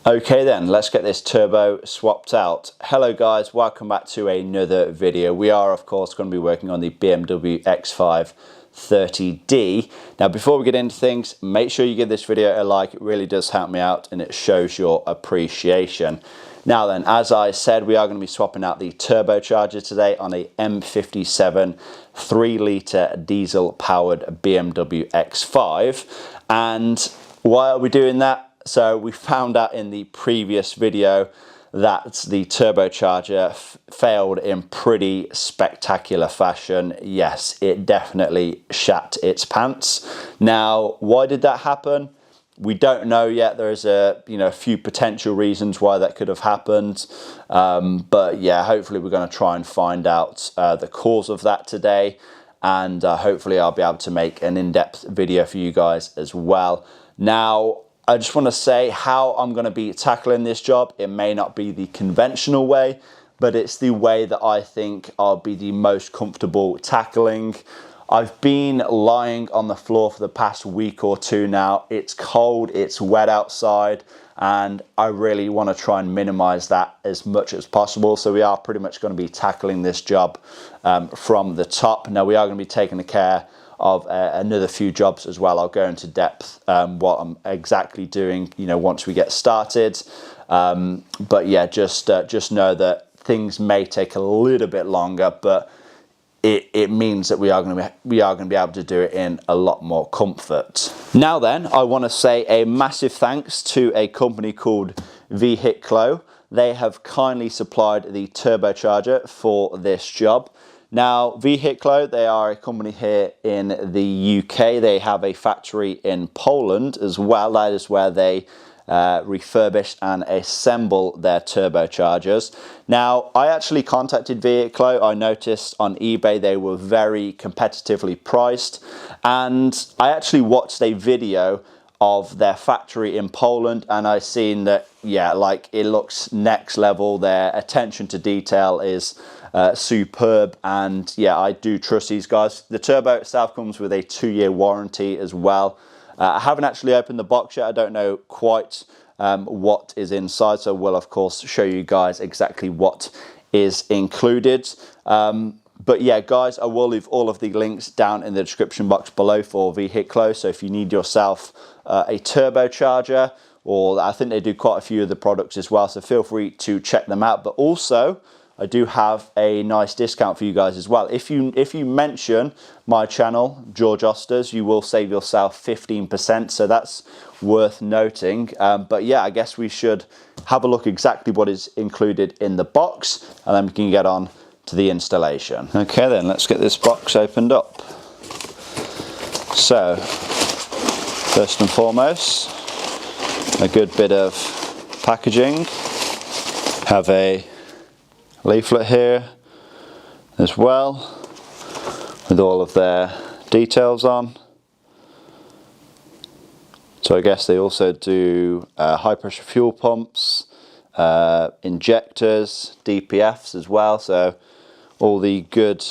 Okay then, let's get this turbo swapped out. Hello guys, welcome back to another video. We are of course going to be working on the BMW X5 30D. Now before we get into things, make sure you give this video a like. It really does help me out and it shows your appreciation. Now then, as I said, we are going to be swapping out the turbocharger today on a M57 3-litre diesel powered BMW X5. And why are we doing that? So we found out in the previous video that the turbocharger failed in pretty spectacular fashion. Yes, it definitely shat its pants. Now, why did that happen? We don't know yet. There's a few potential reasons why that could have happened. But yeah, hopefully we're going to try and find out the cause of that today. And hopefully I'll be able to make an in-depth video for you guys as well. Now, I just want to say how I'm going to be tackling this job. It may not be the conventional way, but it's the way that I think I'll be the most comfortable tackling. I've been lying on the floor for the past week or two now. It's cold, it's wet outside, and I really want to try and minimize that as much as possible. So we are pretty much going to be tackling this job from the top. Now we are going to be taking the care of another few jobs as well. I'll go into depth what I'm exactly doing, once we get started. But yeah, just know that things may take a little bit longer, but it means that we are going to be able to do it in a lot more comfort. Now then, I want to say a massive thanks to a company called Vehicle. They have kindly supplied the turbocharger for this job. Now, Vehicle, they are a company here in the UK. They have a factory in Poland as well. That is where they refurbish and assemble their turbochargers. Now, I actually contacted Vehicle. I noticed on eBay they were very competitively priced. And I actually watched a video of their factory in Poland, and I seen that, yeah, like it looks next level. Their attention to detail is superb, and yeah, I do trust these guys. The turbo itself comes with a 2-year warranty as well. I haven't actually opened the box yet. I don't know quite what is inside, so we'll of course show you guys exactly what is included. But yeah, guys, I will leave all of the links down in the description box below for Vehicle. So if you need yourself a turbocharger, or I think they do quite a few of the products as well, so feel free to check them out. But also, I do have a nice discount for you guys as well. If you mention my channel, George Osters, you will save yourself 15%. So that's worth noting. But yeah, I guess we should have a look exactly what is included in the box, and then we can get on to the installation. Okay then, let's get this box opened up. So, first and foremost, a good bit of packaging. Have a leaflet here as well with all of their details on. So I guess they also do high pressure fuel pumps, injectors, DPFs as well, so all the good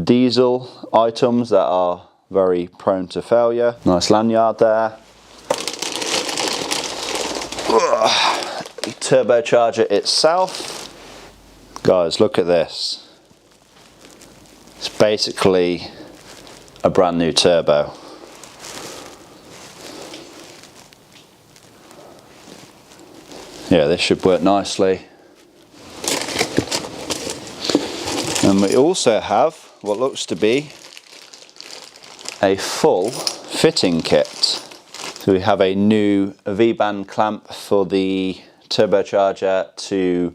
diesel items that are very prone to failure. Nice lanyard there. The turbocharger itself. Guys, look at this. It's basically a brand new turbo. Yeah, this should work nicely. And we also have what looks to be a full fitting kit. So we have a new V-band clamp for the turbocharger to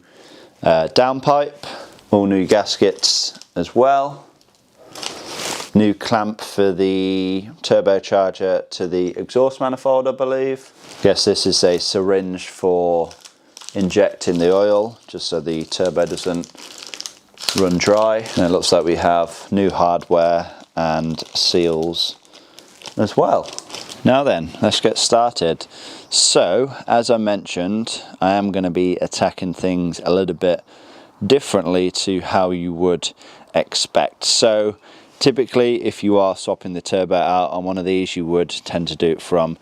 downpipe, all new gaskets as well, new clamp for the turbocharger to the exhaust manifold, I believe. Guess this is a syringe for injecting the oil, just so the turbo doesn't run dry. And it looks like we have new hardware and seals as well. Now then, let's get started. So, as I mentioned, I am going to be attacking things a little bit differently to how you would expect. So, typically, if you are swapping the turbo out on one of these, you would tend to do it from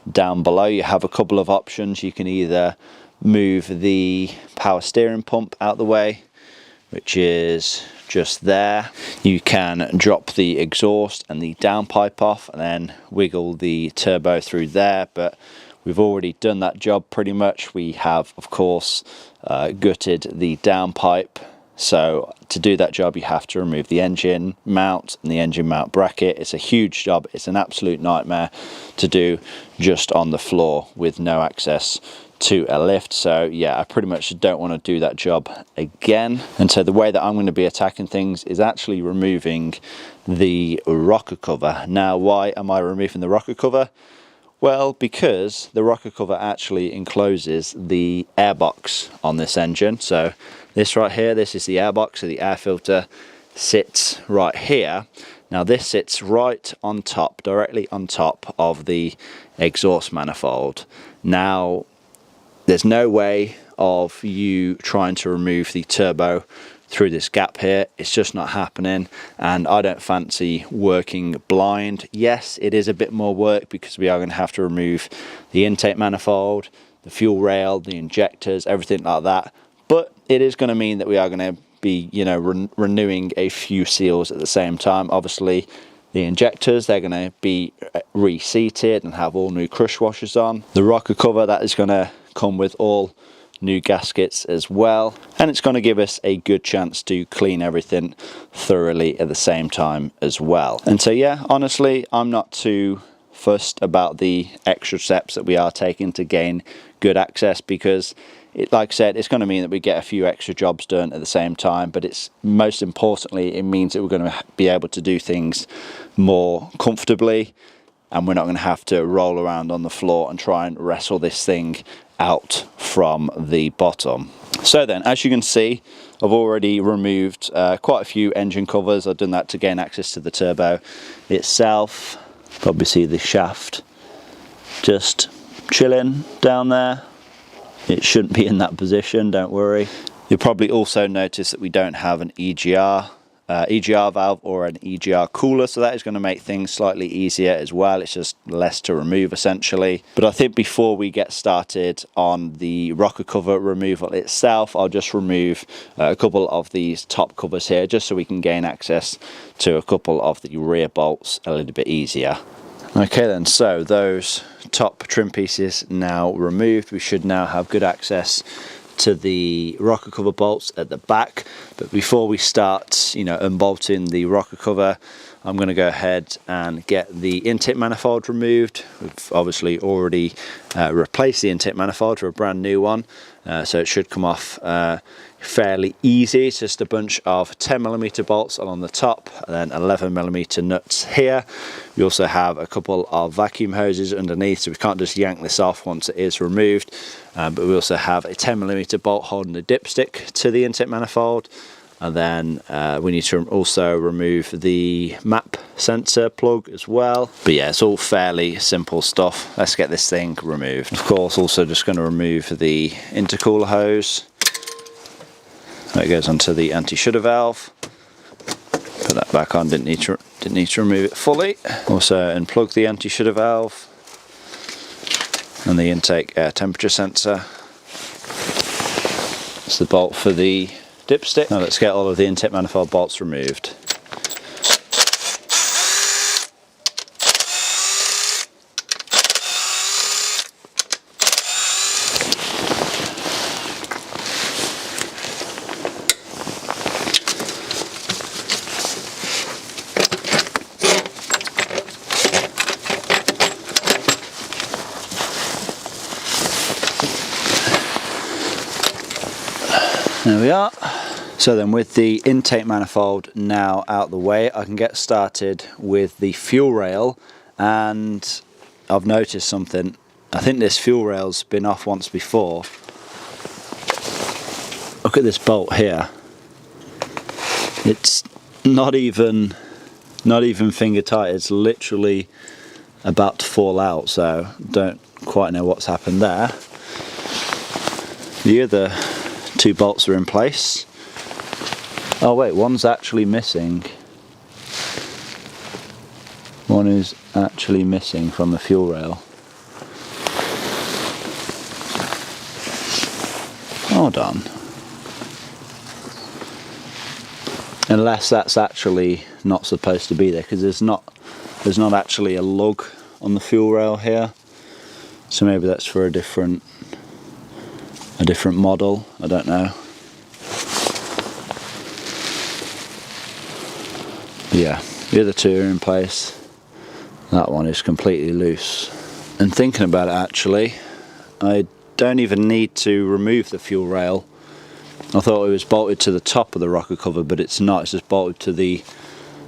down below you have a couple of options. You can either move the power steering pump out the way, which is just there. You can drop the exhaust and the downpipe off and then wiggle the turbo through there, but we've already done that job pretty much. We have, of course, gutted the downpipe. So to do that job, you have to remove the engine mount and the engine mount bracket. It's a huge job. It's an absolute nightmare to do just on the floor with no access to a lift. So yeah, I pretty much don't want to do that job again. And so the way that I'm going to be attacking things is actually removing the rocker cover. Now, why am I removing the rocker cover? Well, because the rocker cover actually encloses the airbox on this engine. So this right here, this is the airbox, so the air filter sits right here. Now this sits right on top, directly on top of the exhaust manifold. Now there's no way of you trying to remove the turbo through this gap here. It's just not happening, and I don't fancy working blind. Yes, it is a bit more work because we are going to have to remove the intake manifold, the fuel rail, the injectors, everything like that, but it is going to mean that we are going to be, you know, renewing a few seals at the same time. Obviously the injectors, they're going to be reseated and have all new crush washers on. The rocker cover, that is going to come with all new gaskets as well, and it's going to give us a good chance to clean everything thoroughly at the same time as well. And so yeah, honestly, I'm not too fussed about the extra steps that we are taking to gain good access, because like I said, it's going to mean that we get a few extra jobs done at the same time, but it's most importantly, it means that we're going to be able to do things more comfortably, and we're not going to have to roll around on the floor and try and wrestle this thing out from the bottom. So then, as you can see, I've already removed quite a few engine covers. I've done that to gain access to the turbo itself. Probably see the shaft just chilling down there. It shouldn't be in that position, don't worry. You'll probably also notice that we don't have an EGR valve or an EGR cooler, so that is going to make things slightly easier as well. It's just less to remove essentially. But I think before we get started on the rocker cover removal itself, I'll just remove a couple of these top covers here, just so we can gain access to a couple of the rear bolts a little bit easier. Okay then, so those top trim pieces now removed, we should now have good access to the rocker cover bolts at the back. But before we start, you know, unbolting the rocker cover, I'm going to go ahead and get the intake manifold removed. We've obviously already replaced the intake manifold for a brand new one, so it should come off fairly easy. It's just a bunch of 10mm bolts along the top and then 11mm nuts here. We also have a couple of vacuum hoses underneath, so we can't just yank this off once it is removed. But we also have a 10mm bolt holding the dipstick to the intake manifold, and then we need to also remove the map sensor plug as well. But yeah, it's all fairly simple stuff. Let's get this thing removed. Of course, also just going to remove the intercooler hose. That goes onto the anti-shudder valve. Put that back on. Didn't need to remove it fully. Also unplug the anti-shudder valve and the intake air temperature sensor. It's the bolt for the dipstick. Now let's get all of the intake manifold bolts removed. There we are. So then, with the intake manifold now out the way, I can get started with the fuel rail. And I've noticed something. I think this fuel rail's been off once before. Look at this bolt here. It's not even finger tight. It's literally about to fall out, so don't quite know what's happened there. The other two bolts are in place. Oh wait, one's actually missing. One is actually missing from the fuel rail. Hold on. Unless that's actually not supposed to be there, because there's not actually a lug on the fuel rail here. So maybe that's for a different model. I don't know. Yeah, the other two are in place. That one is completely loose. And thinking about it, actually, I don't even need to remove the fuel rail. I thought it was bolted to the top of the rocker cover, but it's not. It's just bolted to the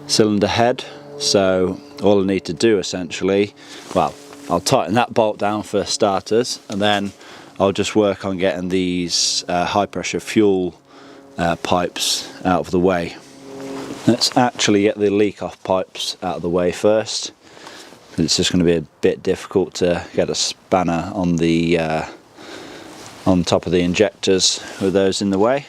cylinder head. So all I need to do essentially, well, I'll tighten that bolt down for starters, and then I'll just work on getting these high pressure fuel pipes out of the way. Let's actually get the leak off pipes out of the way first. It's just going to be a bit difficult to get a spanner on the on top of the injectors with those in the way.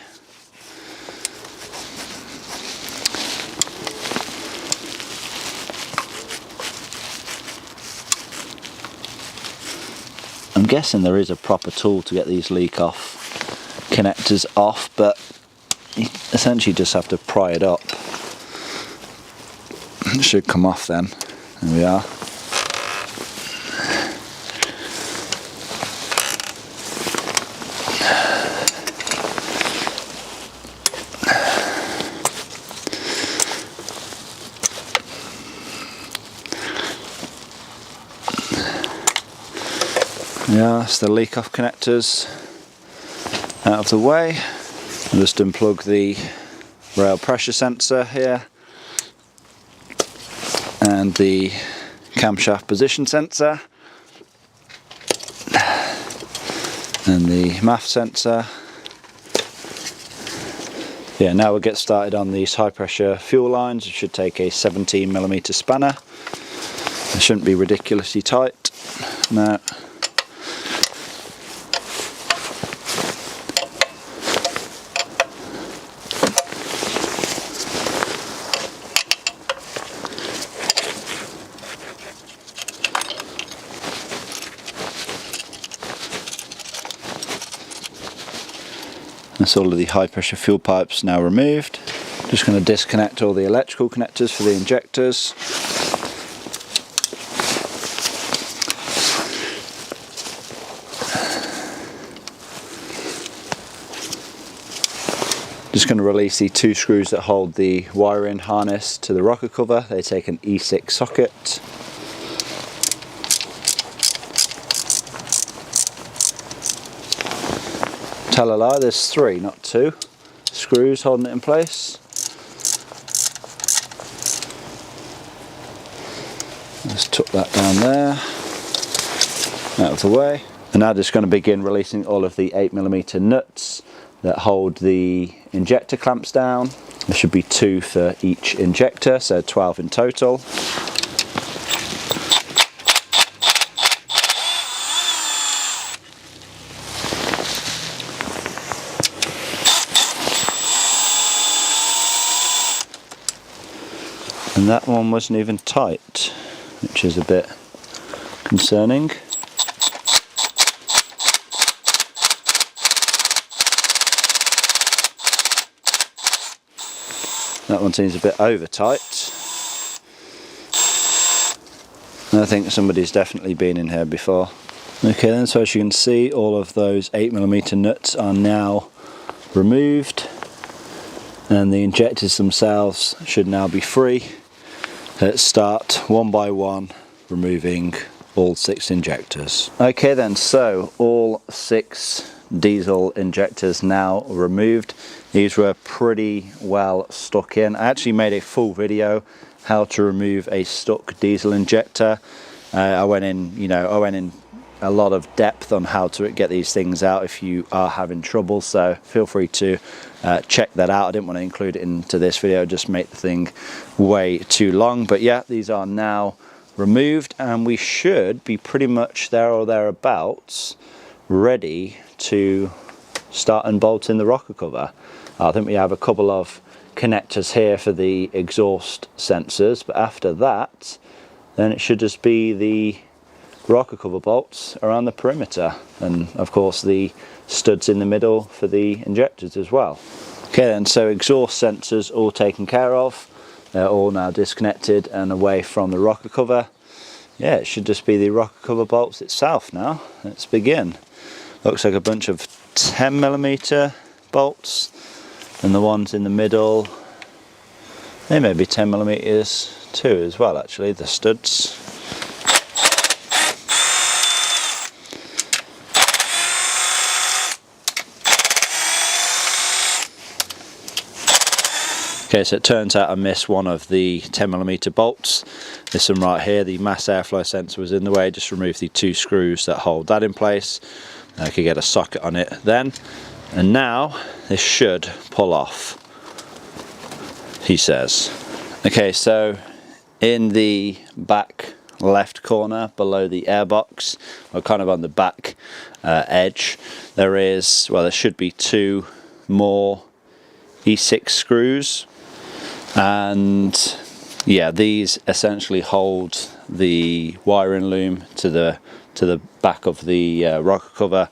I'm guessing there is a proper tool to get these leak off connectors off, but you essentially just have to pry it up. It should come off then. There we are. Yeah, that's the leak off connectors out of the way. I'll just unplug the rail pressure sensor here and the camshaft position sensor and the MAF sensor. Yeah, now we'll get started on these high pressure fuel lines. It should take a 17mm spanner. It shouldn't be ridiculously tight. No. That's all of the high pressure fuel pipes now removed. Just going to disconnect all the electrical connectors for the injectors. Just going to release the two screws that hold the wiring harness to the rocker cover. They take an E6 socket. Tell a lie, there's 3, not 2 screws holding it in place. Just tuck that down there, out of the way. And now just going to begin releasing all of the 8mm nuts that hold the injector clamps down. There should be 2 for each injector, so 12 in total. And that one wasn't even tight, which is a bit concerning. That one seems a bit over tight. And I think somebody's definitely been in here before. Okay then, so as you can see, all of those 8mm nuts are now removed, and the injectors themselves should now be free. Let's start one by one removing all 6 injectors. Okay then, so all 6 diesel injectors now removed. These were pretty well stuck in. I actually made a full video how to remove a stuck diesel injector. I went in a lot of depth on how to get these things out if you are having trouble, so feel free to check that out. I didn't want to include it into this video, just make the thing way too long. But yeah, these are now removed, and we should be pretty much there or thereabouts ready to start unbolting the rocker cover. I think we have a couple of connectors here for the exhaust sensors, but after that then it should just be the rocker cover bolts around the perimeter, and of course the studs in the middle for the injectors as well. Okay then, so exhaust sensors all taken care of. They're all now disconnected and away from the rocker cover. Yeah, it should just be the rocker cover bolts itself now. Let's begin. Looks like a bunch of 10mm bolts, and the ones in the middle, they may be 10mm too as well actually, the studs. Okay, so it turns out I missed one of the 10mm bolts. This one right here, the mass airflow sensor was in the way. Just remove the 2 screws that hold that in place. I could get a socket on it then. And now this should pull off, he says. Okay, so in the back left corner below the airbox, or kind of on the back edge, there should be 2 more E6 screws, and yeah, these essentially hold the wiring loom to the back of the rocker cover,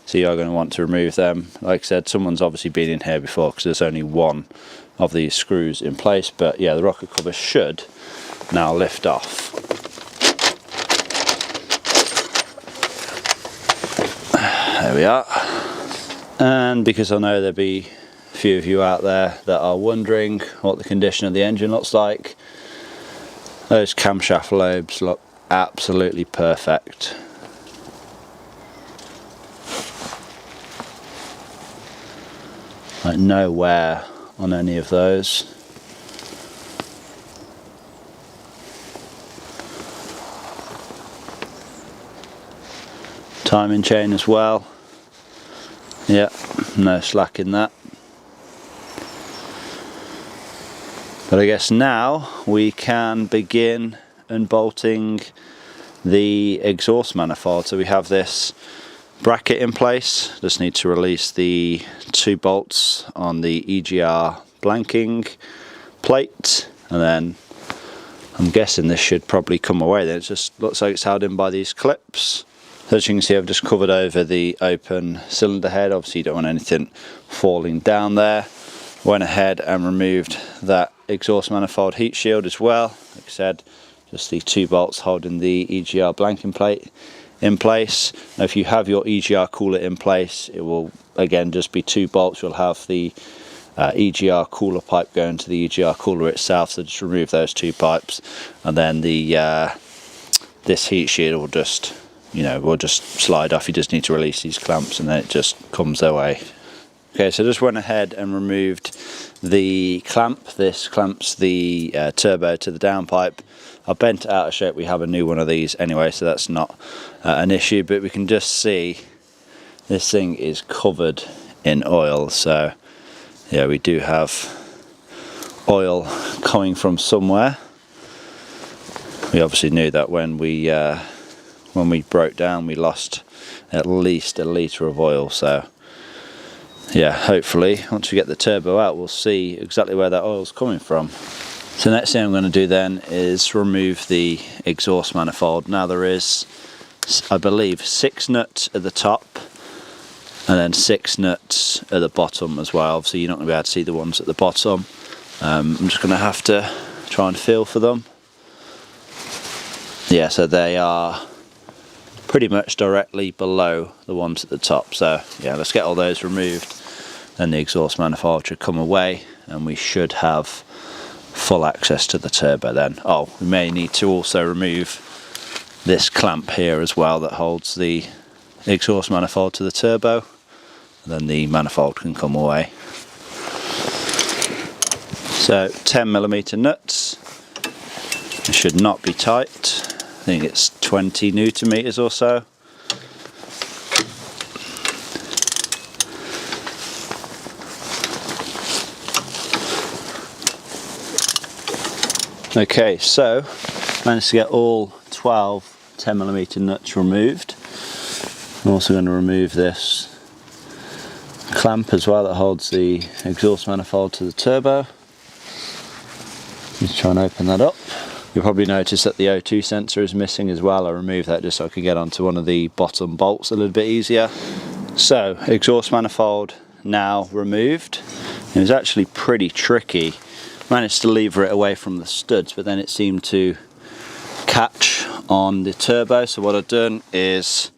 so you're going to want to remove them. Like I said, someone's obviously been in here before because there's only one of these screws in place, but yeah, the rocker cover should now lift off. There we are. And because I know there'll be a few of you out there that are wondering what the condition of the engine looks like, those camshaft lobes look absolutely perfect. Like no wear on any of those. Timing chain as well. Yeah, no slack in that. But I guess now we can begin unbolting the exhaust manifold. So we have this bracket in place. Just need to release the 2 bolts on the EGR blanking plate, and then I'm guessing this should probably come away. Then it just looks like it's held in by these clips. So as you can see, I've just covered over the open cylinder head. Obviously you don't want anything falling down there. Went ahead and removed that exhaust manifold heat shield as well. Like I said, just the 2 bolts holding the EGR blanking plate in place. Now if you have your EGR cooler in place, it will again just be 2 bolts. You'll have the EGR cooler pipe going to the EGR cooler itself, so just remove those 2 pipes, and then the this heat shield will just, will just slide off. You just need to release these clamps and then it just comes away. Okay, so I just went ahead and removed the clamp. This clamps the turbo to the downpipe. I bent it out of shape. We have a new one of these anyway, so that's not an issue, but we can just see this thing is covered in oil. So yeah, we do have oil coming from somewhere. We obviously knew that when we broke down, we lost at least 1 litre of oil. So yeah, hopefully once we get the turbo out, we'll see exactly where that oil's coming from. So next thing I'm going to do then is remove the exhaust manifold. Now there is, I believe, 6 nuts at the top and then 6 nuts at the bottom as well. Obviously you're not going to be able to see the ones at the bottom. I'm just going to have to try and feel for them. Yeah, so they are pretty much directly below the ones at the top. So yeah, let's get all those removed, then the exhaust manifold should come away and we should have full access to the turbo then. Oh, we may need to also remove this clamp here as well that holds the exhaust manifold to the turbo, and then the manifold can come away. So 10mm nuts. It should not be tight. I think it's 20 Newton meters or so. Okay, so managed to get all 12 10mm nuts removed. I'm also going to remove this clamp as well that holds the exhaust manifold to the turbo. Just try and open that up. You'll probably notice that the O2 sensor is missing as well. I removed that just so I could get onto one of the bottom bolts a little bit easier. So, exhaust manifold now removed. It was actually pretty tricky. Managed to lever it away from the studs, but then it seemed to catch on the turbo. So what I've done is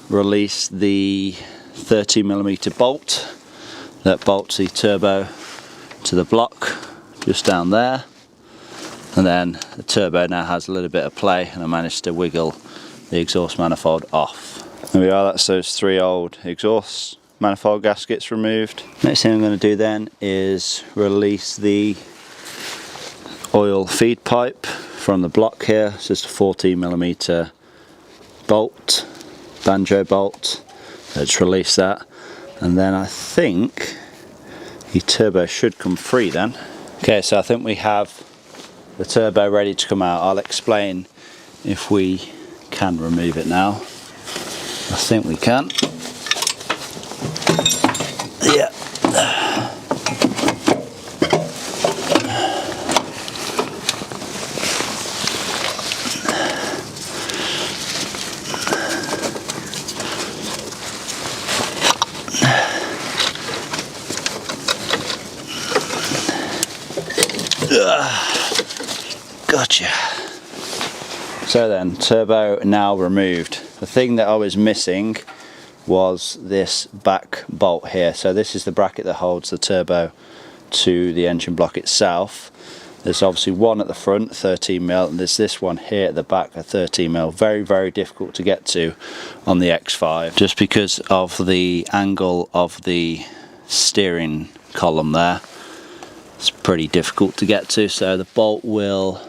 release the 30mm bolt that bolts the turbo to the block just down there, and then the turbo now has a little bit of play, and I managed to wiggle the exhaust manifold off. There we are, that's those 3 old exhaust manifold gaskets removed. Next thing I'm going to do then is release the oil feed pipe from the block here. It's just a 14mm bolt, banjo bolt. Let's release that, and then I think the turbo should come free then. Okay, so I think we have the turbo ready to come out. I'll explain if we can remove it now. I think we can. Yeah. Gotcha. So then, turbo now removed. The thing that I was missing was this back bolt here. So this is the bracket that holds the turbo to the engine block itself. There's obviously one at the front, 13mm, and there's this one here at the back, a 13mm. Very, very difficult to get to on the X5, just because of the angle of the steering column there. It's pretty difficult to get to, so the bolt will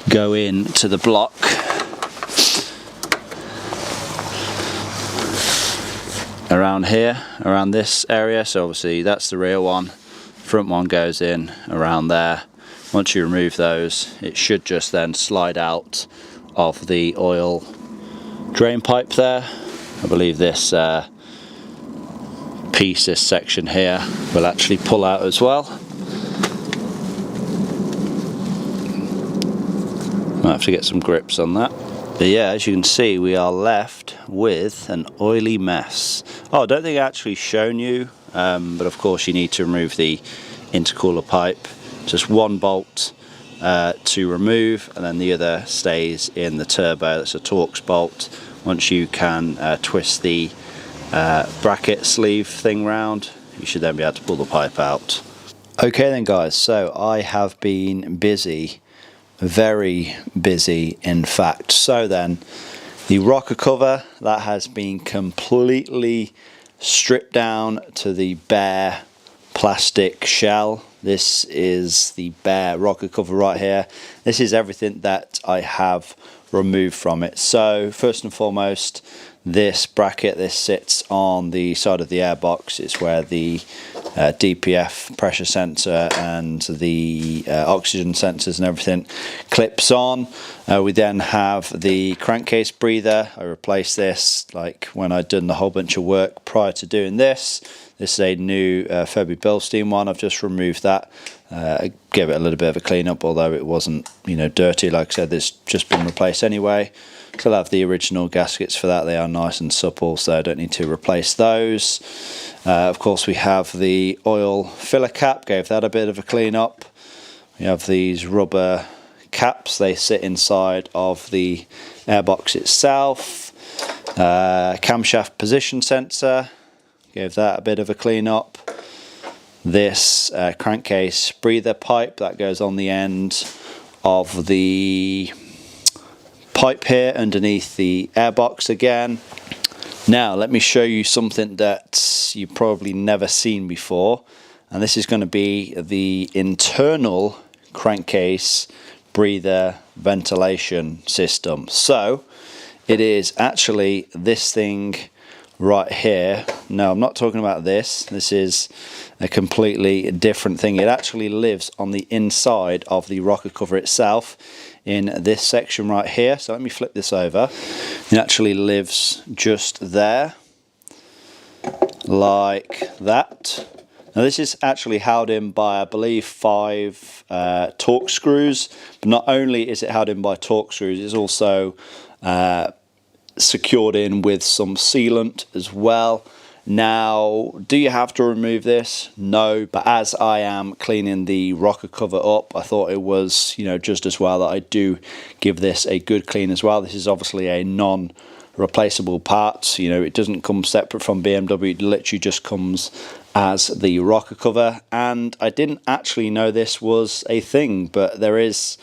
go into the block. Around here, around this area, so obviously that's the rear one, front one goes in around there. Once you remove those, it should just then slide out of the oil drain pipe there. I believe this piece, this section here, will actually pull out as well. Might have to get some grips on that. But yeah, as you can see, we are left with an oily mess. Oh, I don't think I've actually shown you, but of course you need to remove the intercooler pipe. Just one bolt to remove, and then the other stays in the turbo. That's a Torx bolt. Once you can twist the bracket sleeve thing round, you should then be able to pull the pipe out. Okay then guys, so I have been busy, very busy in fact. So then, the rocker cover, that has been completely stripped down to the bare plastic shell. This is the bare rocker cover right here. This is everything that I have removed from it. So first and foremost, this bracket, this sits on the side of the airbox. It's where the DPF pressure sensor and the oxygen sensors and everything clips on. We then have the crankcase breather. I replaced this like when I'd done the whole bunch of work prior to doing this. This is a new Febby Bilstein one. I've just removed that. I gave it a little bit of a clean up, although it wasn't, you know, dirty. Like I said, it's just been replaced anyway. Still have the original gaskets for that. They are nice and supple, so I don't need to replace those. Of course, we have the oil filler cap. Gave that a bit of a clean up. We have these rubber caps. They sit inside of the airbox itself. Camshaft position sensor. Gave that a bit of a clean up. This crankcase breather pipe that goes on the end of the pipe here underneath the airbox again. Now let me show you something that you've probably never seen before, and this is going to be the internal crankcase breather ventilation system. So it is actually this thing right here. No, I'm not talking about this. This is a completely different thing. It actually lives on the inside of the rocker cover itself in this section right here. So let me flip this over. It actually lives just there, like that. Now this is actually held in by, I believe, 5 torque screws, but not only is it held in by torque screws, it's also secured in with some sealant as well. Now, do you have to remove this? No, but as I am cleaning the rocker cover up, I thought it was, you know, just as well that I do give this a good clean as well. This is obviously a non-replaceable part, you know, it doesn't come separate from BMW, it literally just comes as the rocker cover. And I didn't actually know this was a thing, but there is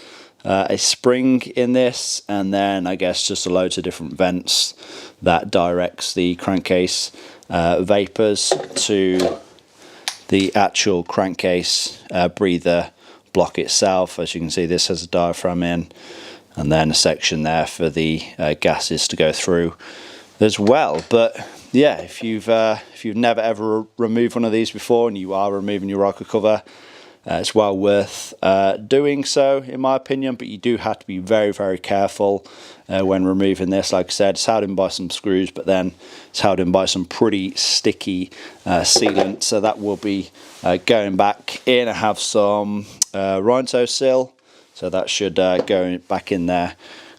a spring in this, and then I guess just a load of different vents that directs the crankcase vapors to the actual crankcase breather block itself. As you can see, this has a diaphragm in, and then a section there for the gases to go through as well. But yeah, if you've never ever removed one of these before and you are removing your rocker cover, it's well worth doing so, in my opinion, but you do have to be very, very careful when removing this. Like I said, it's held in by some screws, but then it's held in by some pretty sticky sealant, so that will be going back in. I have some Rhino seal, so that should go back in there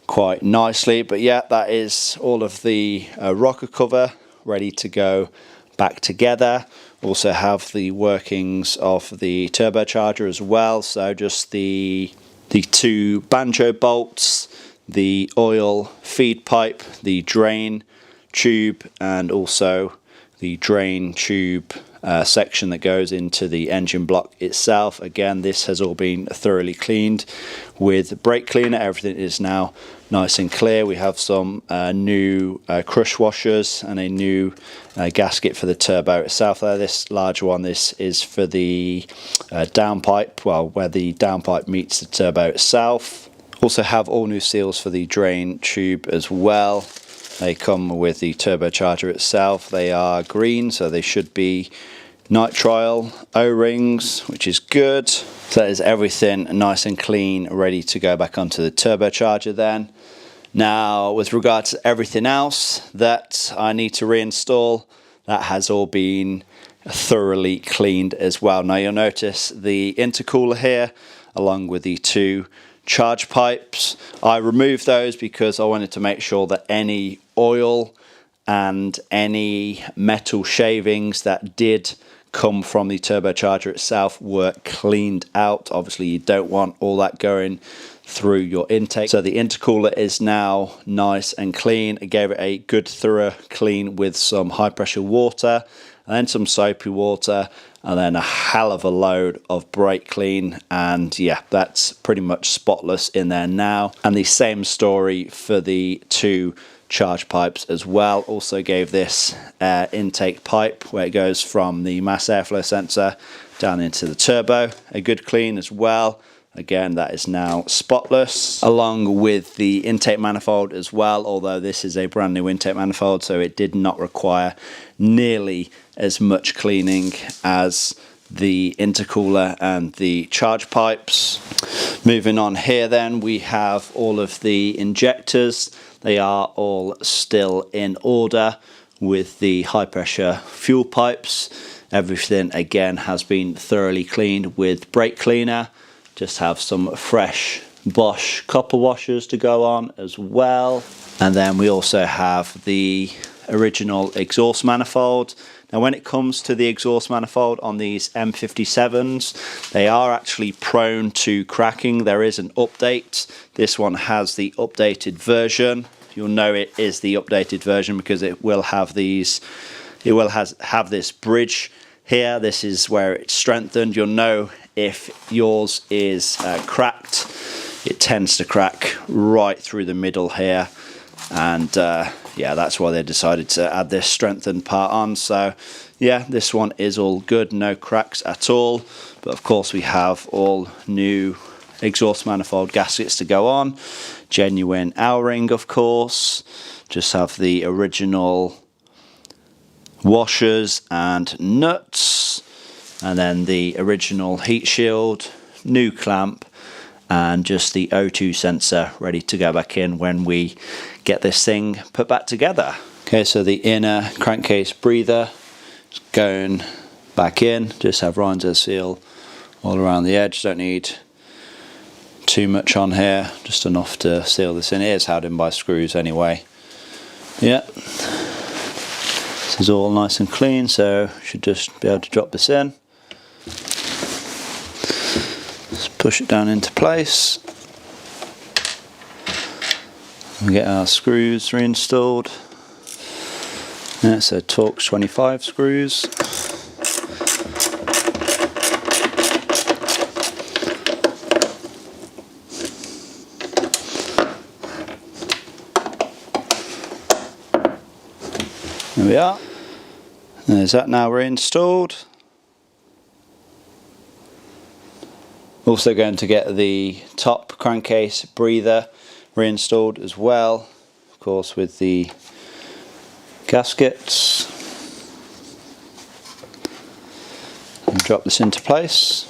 quite nicely. But yeah, that is all of the rocker cover ready to go back together. Also have the workings of the turbocharger as well, so just the 2 banjo bolts, the oil feed pipe, the drain tube, and also the drain tube section that goes into the engine block itself. Again, this has all been thoroughly cleaned with brake cleaner. Everything is now nice and clear. We have some new crush washers and a new gasket for the turbo itself there. This large one, this is for the downpipe, well, where the downpipe meets the turbo itself. Also have all new seals for the drain tube as well. They come with the turbocharger itself. They are green, so they should be nitrile O-rings, which is good. So that is everything nice and clean, ready to go back onto the turbocharger then. Now, with regard to everything else that I need to reinstall, that has all been thoroughly cleaned as well. Now you'll notice the intercooler here, along with the 2 charge pipes. I removed those because I wanted to make sure that any oil and any metal shavings that did come from the turbocharger itself were cleaned out. Obviously you don't want all that going through your intake. So the intercooler is now nice and clean. I gave it a good thorough clean with some high pressure water, and then some soapy water, and then a hell of a load of brake clean, and yeah, that's pretty much spotless in there now. And the same story for the 2 charge pipes as well. Also gave this intake pipe where it goes from the mass airflow sensor down into the turbo a good clean as well. Again, that is now spotless, along with the intake manifold as well, although this is a brand new intake manifold, so it did not require nearly as much cleaning as the intercooler and the charge pipes. Moving on here then, we have all of the injectors. They are all still in order with the high pressure fuel pipes. Everything again has been thoroughly cleaned with brake cleaner. Just have some fresh Bosch copper washers to go on as well. And then we also have the original exhaust manifold. Now when it comes to the exhaust manifold on these M57s, they are actually prone to cracking. There is an update. This one has the updated version. You'll know it is the updated version because it will have these, it will have this bridge here. This is where it's strengthened. You'll know if yours is cracked. It tends to crack right through the middle here, and yeah, that's why they decided to add this strengthened part on. So yeah, this one is all good, no cracks at all. But of course we have all new exhaust manifold gaskets to go on, genuine O-ring of course, just have the original washers and nuts, and then the original heat shield, new clamp, and just the O2 sensor ready to go back in when we get this thing put back together. Okay, so the inner crankcase breather is going back in. Just have Reinzer seal all around the edge. Don't need too much on here, just enough to seal this in. It is held in by screws anyway. Yeah, this is all nice and clean, so should just be able to drop this in. Just push it down into place. We get our screws reinstalled. Yeah, so Torx 25 screws. There we are. There's that now reinstalled. Also going to get the top crankcase breather reinstalled as well, of course, with the gaskets. And drop this into place.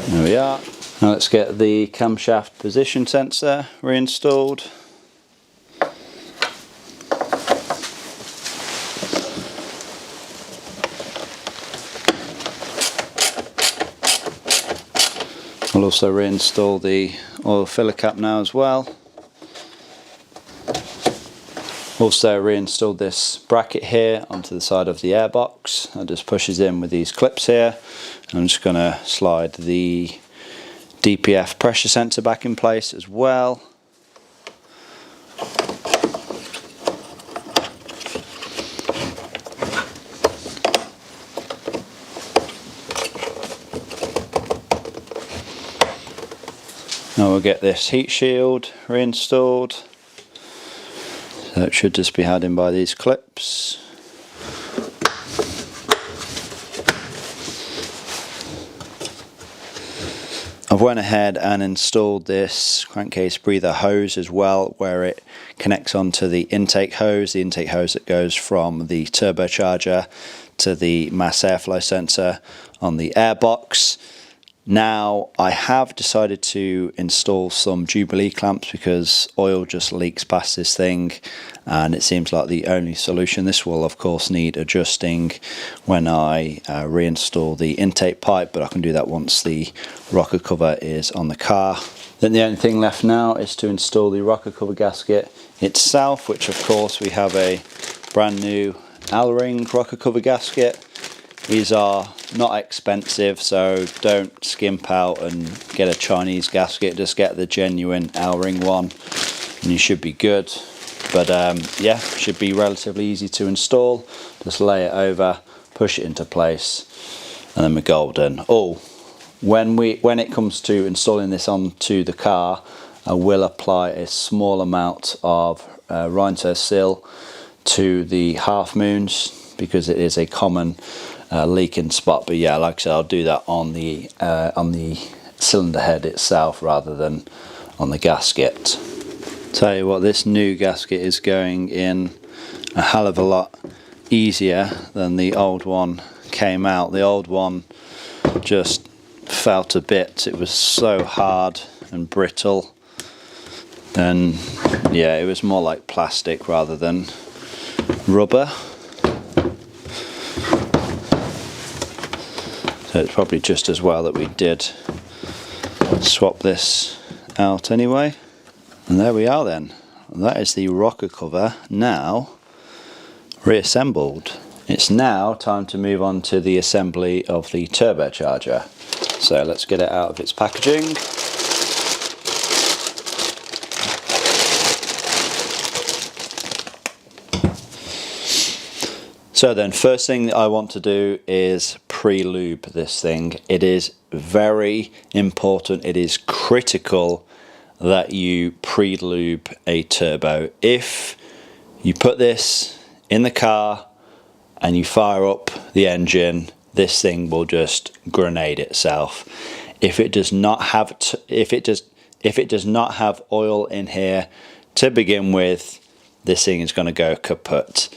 There we are. Now let's get the camshaft position sensor reinstalled. We'll also reinstall the oil filler cap now as well. Also reinstalled this bracket here onto the side of the airbox. That just pushes in with these clips here. I'm just going to slide the DPF pressure sensor back in place as well. Now we'll get this heat shield reinstalled. So it should just be held in by these clips. I've went ahead and installed this crankcase breather hose as well, where it connects onto the intake hose that goes from the turbocharger to the mass airflow sensor on the airbox. Now I have decided to install some Jubilee clamps because oil just leaks past this thing, and it seems like the only solution. This will of course need adjusting when I reinstall the intake pipe, but I can do that once the rocker cover is on the car. Then the only thing left now is to install the rocker cover gasket itself, which of course we have a brand new L-ring rocker cover gasket. These are not expensive, so don't skimp out and get a Chinese gasket. Just get the genuine L-ring one and you should be good. But yeah, should be relatively easy to install. Just lay it over, push it into place, and then we're golden. Oh, when it comes to installing this onto the car, I will apply a small amount of Reinzer seal to the half moons because it is a common leaking spot. But yeah, like I said, I'll do that on the cylinder head itself rather than on the gasket. Tell you what, this new gasket is going in a hell of a lot easier than the old one came out. The old one just fell to bits. It was so hard and brittle, and yeah, it was more like plastic rather than rubber. So it's probably just as well that we did swap this out anyway. And there we are then. That is the rocker cover now reassembled. It's now time to move on to the assembly of the turbocharger. So let's get it out of its packaging. So then, first thing that I want to do is pre-lube this thing. It is very important, it is critical that you pre-lube a turbo. If you put this in the car and you fire up the engine, this thing will just grenade itself. If it does not have if it does not have oil in here to begin with, this thing is going to go kaput.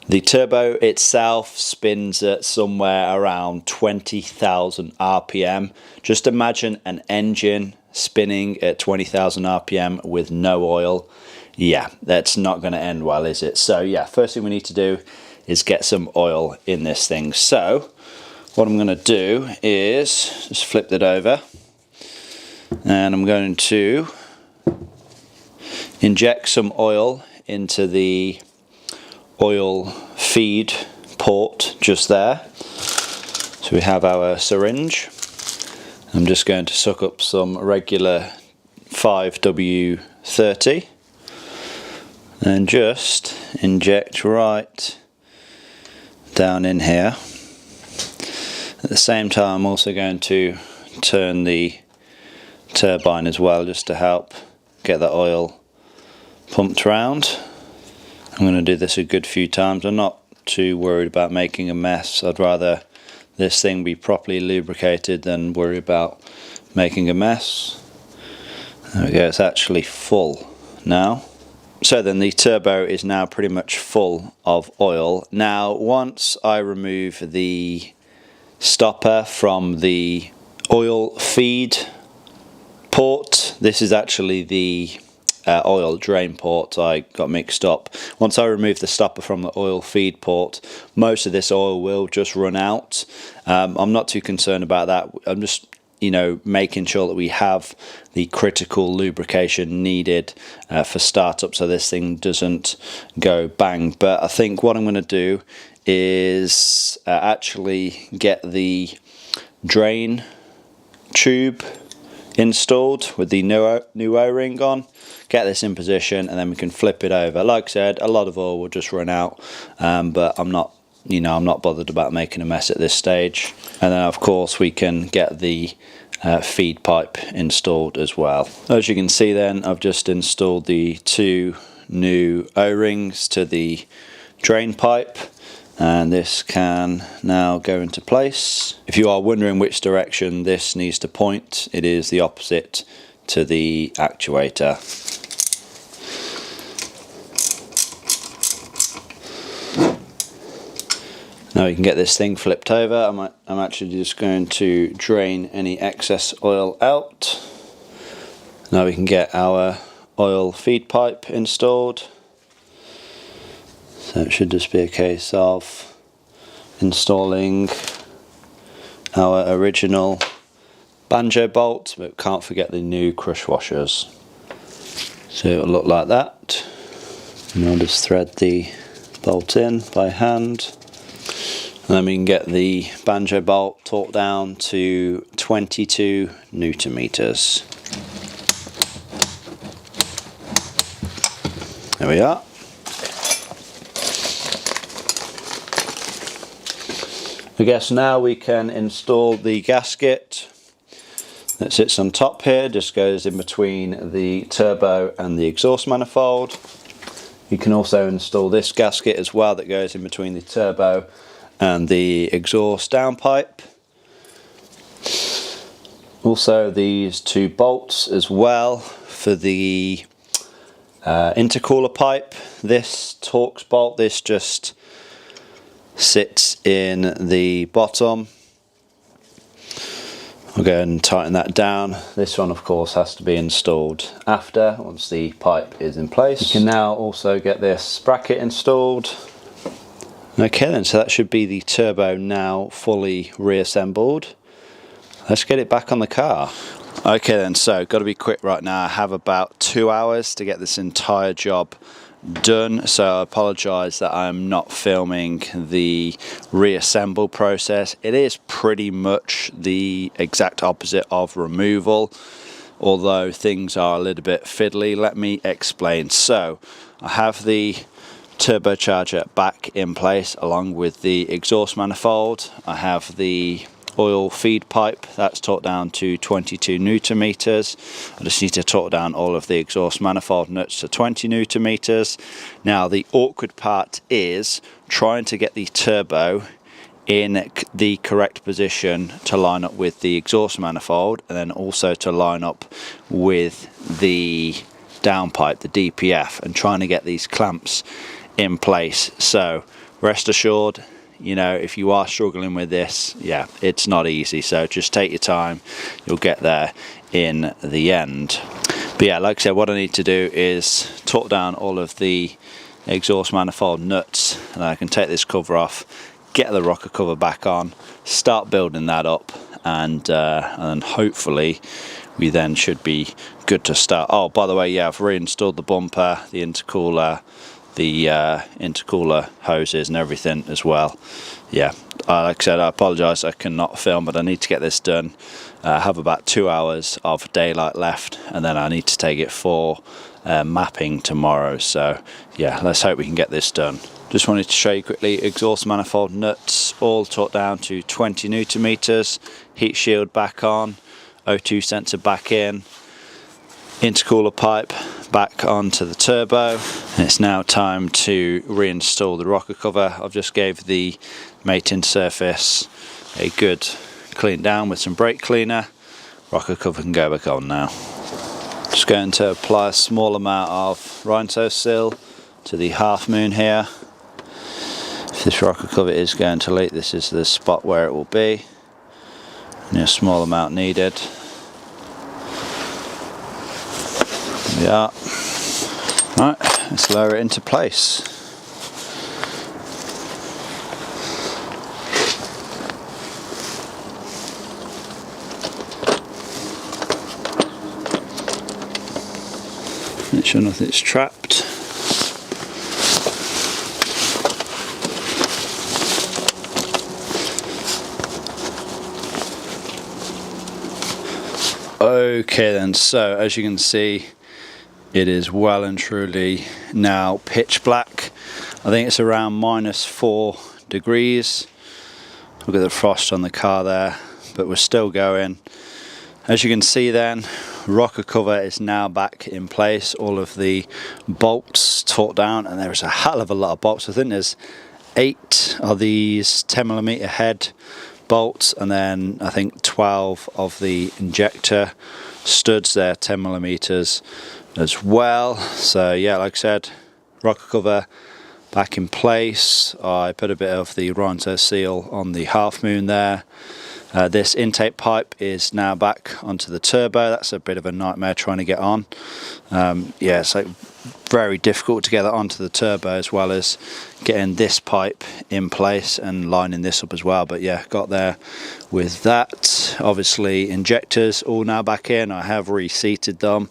The turbo itself spins at somewhere around 20,000 RPM. Just imagine an engine spinning at 20,000 RPM with no oil. Yeah, that's not going to end well, is it? So yeah, first thing we need to do is get some oil in this thing. So what I'm going to do is just flip that over, and I'm going to inject some oil into the oil feed port just there. So we have our syringe. I'm just going to suck up some regular 5W30 and just inject right down in here. At the same time, I'm also going to turn the turbine as well, just to help get the oil pumped around. I'm going to do this a good few times. I'm not too worried about making a mess. I'd rather this thing be properly lubricated than worry about making a mess. There we go, it's actually full now. So then the turbo is now pretty much full of oil. Now once I remove the stopper from the oil feed port, this is actually the oil drain port, I got mixed up. Once I remove the stopper from the oil feed port, most of this oil will just run out. I'm not too concerned about that. I'm just, you know, making sure that we have the critical lubrication needed for startup, so this thing doesn't go bang. But I think what I'm going to do is actually get the drain tube installed with the new O-ring on, get this in position, and then we can flip it over. Like I said, a lot of oil will just run out, but I'm not, you know, I'm not bothered about making a mess at this stage. And then of course we can get the feed pipe installed as well. As you can see then, I've just installed the two new O-rings to the drain pipe, and this can now go into place. If you are wondering which direction this needs to point, it is the opposite to the actuator. Now we can get this thing flipped over. I'm actually just going to drain any excess oil out. Now we can get our oil feed pipe installed. So it should just be a case of installing our original banjo bolt, but can't forget the new crush washers. So it'll look like that. And I'll just thread the bolt in by hand. And then we can get the banjo bolt torqued down to 22 Newton meters. There we are. I guess now we can install the gasket that sits on top here. Just goes in between the turbo and the exhaust manifold. You can also install this gasket as well that goes in between the turbo and the exhaust downpipe. Also these two bolts as well for the intercooler pipe. This Torx bolt, this just sits in the bottom. I'll go and tighten that down. This one of course has to be installed after, once the pipe is in place. You can now also get this bracket installed. Okay then, so that should be the turbo now fully reassembled. Let's get it back on the car. Okay then, so got to be quick right now. I have about 2 hours to get this entire job done, so I apologise that I'm not filming the reassemble process. It is pretty much the exact opposite of removal, although things are a little bit fiddly. Let me explain. So I have the turbocharger back in place along with the exhaust manifold. I have the oil feed pipe that's torqued down to 22 Newton meters. I just need to torque down all of the exhaust manifold nuts to 20 Newton meters. Now the awkward part is trying to get the turbo in the correct position to line up with the exhaust manifold, and then also to line up with the downpipe, the DPF, and trying to get these clamps in place. So rest assured, you know, if you are struggling with this, yeah, it's not easy. So just take your time, you'll get there in the end. But yeah, like I said, what I need to do is torque down all of the exhaust manifold nuts, and I can take this cover off, get the rocker cover back on, start building that up, and hopefully we then should be good to start. Oh, by the way, yeah, I've reinstalled the bumper, the intercooler, intercooler hoses and everything as well. Yeah, like I said, I apologise I cannot film, but I need to get this done. I have about 2 hours of daylight left, and then I need to take it for mapping tomorrow. So yeah, let's hope we can get this done. Just wanted to show you quickly, exhaust manifold nuts all torqued down to 20 Newton meters, heat shield back on, O2 sensor back in, intercooler pipe back onto the turbo, and it's now time to reinstall the rocker cover. I've just gave the mating surface a good clean down with some brake cleaner. Rocker cover can go back on now. Just going to apply a small amount of rhinestone seal to the half moon here. If this rocker cover is going to leak, this is the spot where it will be. Only a small amount needed. There we are. Right, let's lower it into place. Make sure nothing's trapped. Okay then, so as you can see, it is well and truly now pitch black. I think it's around -4 degrees. Look at the frost on the car there, but we're still going. As you can see then, rocker cover is now back in place. All of the bolts torqued down, and there's a hell of a lot of bolts. I think there's 8 of these 10mm head bolts, and then I think 12 of the injector studs there, 10mm as well. So yeah, like I said, rocker cover back in place. I put a bit of the rhinestone seal on the half moon there. This intake pipe is now back onto the turbo. That's a bit of a nightmare trying to get on. Yeah, it's like very difficult to get that onto the turbo, as well as getting this pipe in place and lining this up as well. But yeah, got there with that. Obviously injectors all now back in. I have reseated them.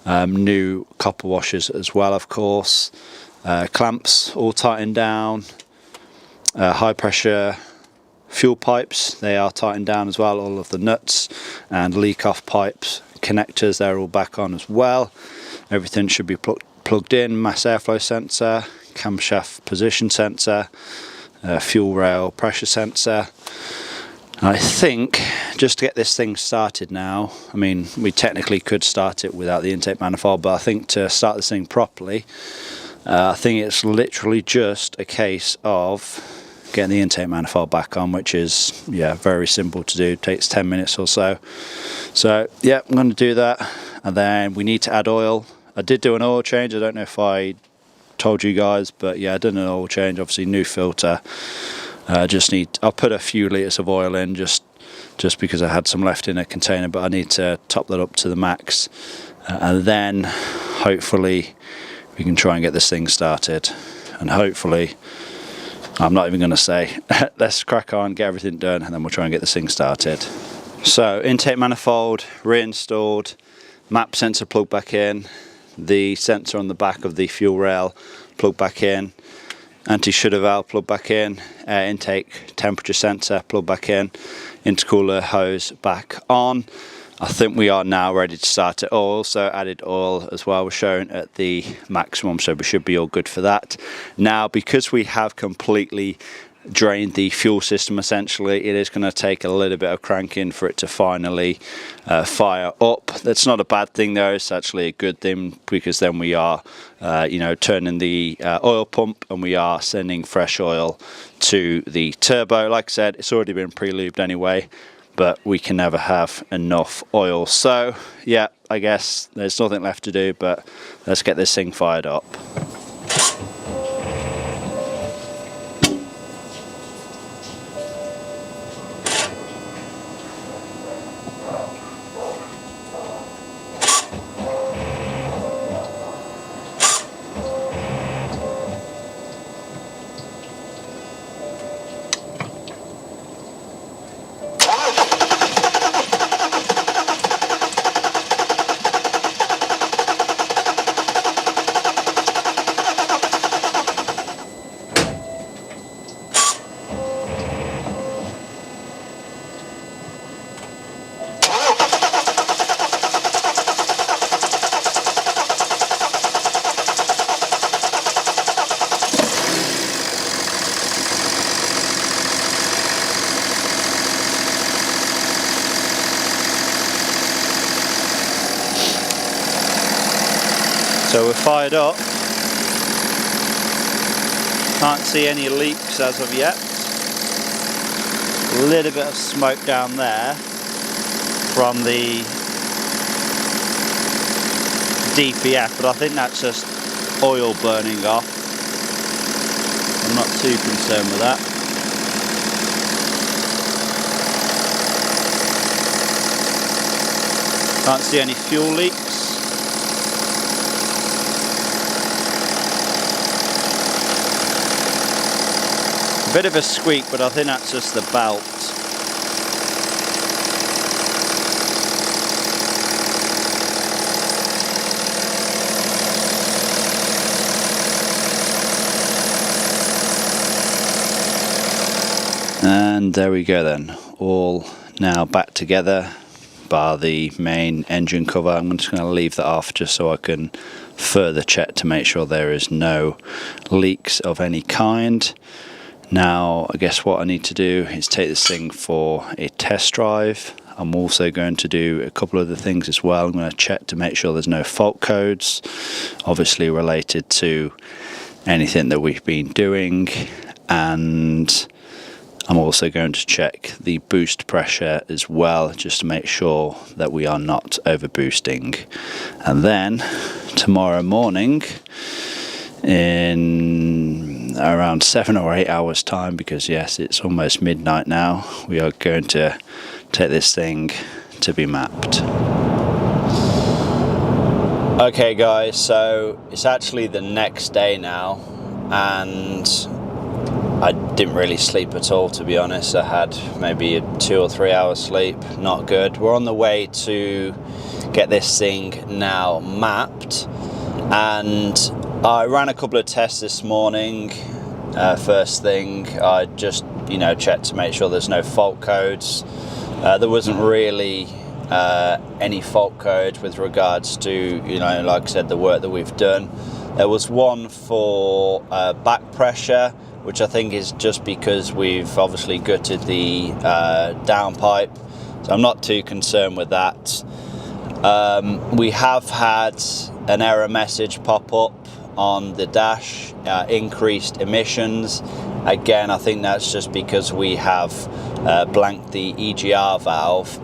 New copper washers as well, of course. Clamps all tightened down. High pressure fuel pipes, they are tightened down as well. All of the nuts and leak off pipes, connectors, they're all back on as well. Everything should be plugged in. Mass airflow sensor, camshaft position sensor, fuel rail pressure sensor. I think just to get this thing started now, I mean, we technically could start it without the intake manifold, but I think to start this thing properly, I think it's literally just a case of getting the intake manifold back on, which is, yeah, very simple to do. It takes 10 minutes or so. So yeah, I'm going to do that, and then we need to add oil. I did do an oil change. I don't know if I told you guys, but yeah, I did an oil change. Obviously new filter. I'll put a few litres of oil in just because I had some left in a container, but I need to top that up to the max, and then hopefully we can try and get this thing started. And hopefully, I'm not even going to say, let's crack on, get everything done, and then we'll try and get this thing started. So intake manifold reinstalled, map sensor plugged back in, the sensor on the back of the fuel rail plugged back in, anti-shudder valve plugged back in, air intake temperature sensor plugged back in, intercooler hose back on. I think we are now ready to start it. Also added oil as well, we're showing at the maximum, so we should be all good for that. Now, because we have completely drained the fuel system, essentially, it is going to take a little bit of cranking for it to finally fire up. That's not a bad thing though, it's actually a good thing, because then we are you know, turning the oil pump, and we are sending fresh oil to the turbo. Like I said, it's already been pre-lubed anyway, but we can never have enough oil. So yeah, I guess there's nothing left to do, but let's get this thing fired up. So we're fired up. Can't see any leaks as of yet. A little bit of smoke down there from the DPF, but I think that's just oil burning off. I'm not too concerned with that. Can't see any fuel leaks. A bit of a squeak, but I think that's just the belt. And there we go then, all now back together, bar the main engine cover. I'm just going to leave that off just so I can further check to make sure there is no leaks of any kind. Now I guess what I need to do is take this thing for a test drive. I'm also going to do a couple of other things as well. I'm going to check to make sure there's no fault codes, obviously related to anything that we've been doing, and I'm also going to check the boost pressure as well, just to make sure that we are not over boosting. And then tomorrow morning, in around 7 or 8 hours time, because yes, it's almost midnight now, we are going to take this thing to be mapped. Okay guys, so it's actually the next day now, and I didn't really sleep at all, to be honest. I had maybe 2 or 3 hours sleep, not good. We're on the way to get this thing now mapped, and I ran a couple of tests this morning. First thing, I just checked to make sure there's no fault codes. There wasn't really any fault codes with regards to like I said, the work that we've done. There was one for back pressure, which I think is just because we've obviously gutted the downpipe, so I'm not too concerned with that. We have had an error message pop up on the dash, increased emissions. Again, I think that's just because we have blanked the EGR valve.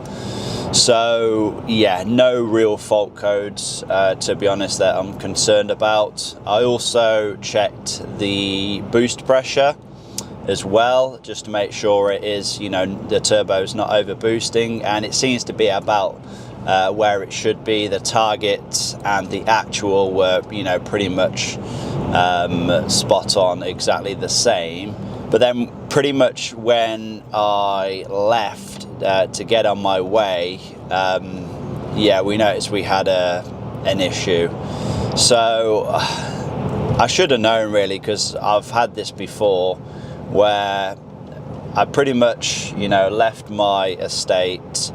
So yeah, no real fault codes, to be honest, that I'm concerned about. I also checked the boost pressure as well, just to make sure it is, the turbo's not over boosting, and it seems to be about where it should be. The target and the actual were, pretty much spot on, exactly the same. But then pretty much when I left to get on my way, yeah, we noticed we had an issue. So I should have known really, because I've had this before where I pretty much, left my estate,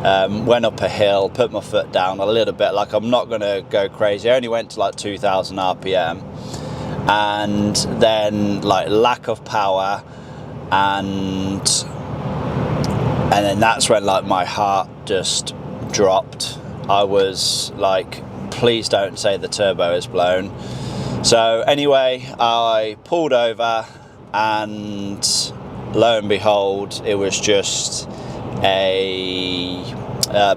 went up a hill, put my foot down a little bit, like I'm not gonna go crazy. I only went to like 2,000 RPM, and then like lack of power, and then that's when like my heart just dropped. I was like, please don't say the turbo is blown. So anyway, I pulled over, and lo and behold, it was just a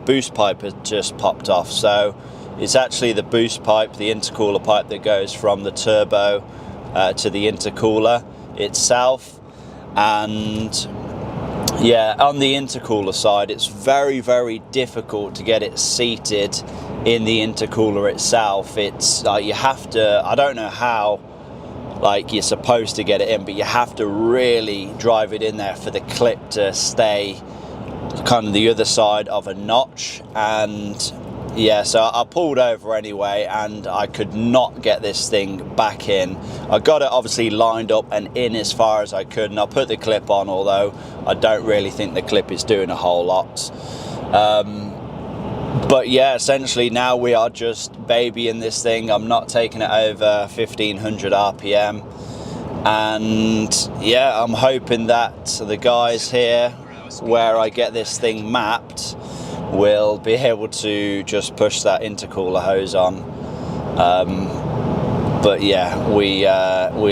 boost pipe had just popped off. So it's actually the boost pipe, the intercooler pipe that goes from the turbo to the intercooler itself. And yeah, on the intercooler side, it's very, very difficult to get it seated in the intercooler itself. It's like you have to, I don't know how like you're supposed to get it in, but you have to really drive it in there for the clip to stay kind of the other side of a notch. And yeah, so I pulled over anyway, and I could not get this thing back in. I got it obviously lined up and in as far as I could, and I put the clip on, although I don't really think the clip is doing a whole lot. But yeah, essentially now we are just babying this thing. I'm not taking it over 1500 RPM. And yeah, I'm hoping that the guys here where I get this thing mapped will be able to just push that intercooler hose on But yeah, we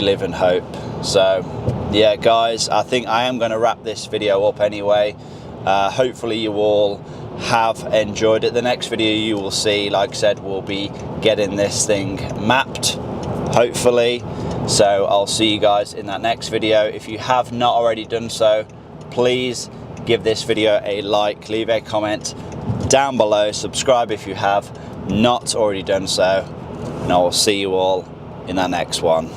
live in hope. So yeah guys, I think I am going to wrap this video up anyway. Hopefully you all have enjoyed it. The next video you will see, like I said, will be getting this thing mapped, hopefully. So I'll see you guys in that next video. If you have not already done so, please give this video a like, leave a comment down below, subscribe if you have not already done so, and I will see you all in that next one.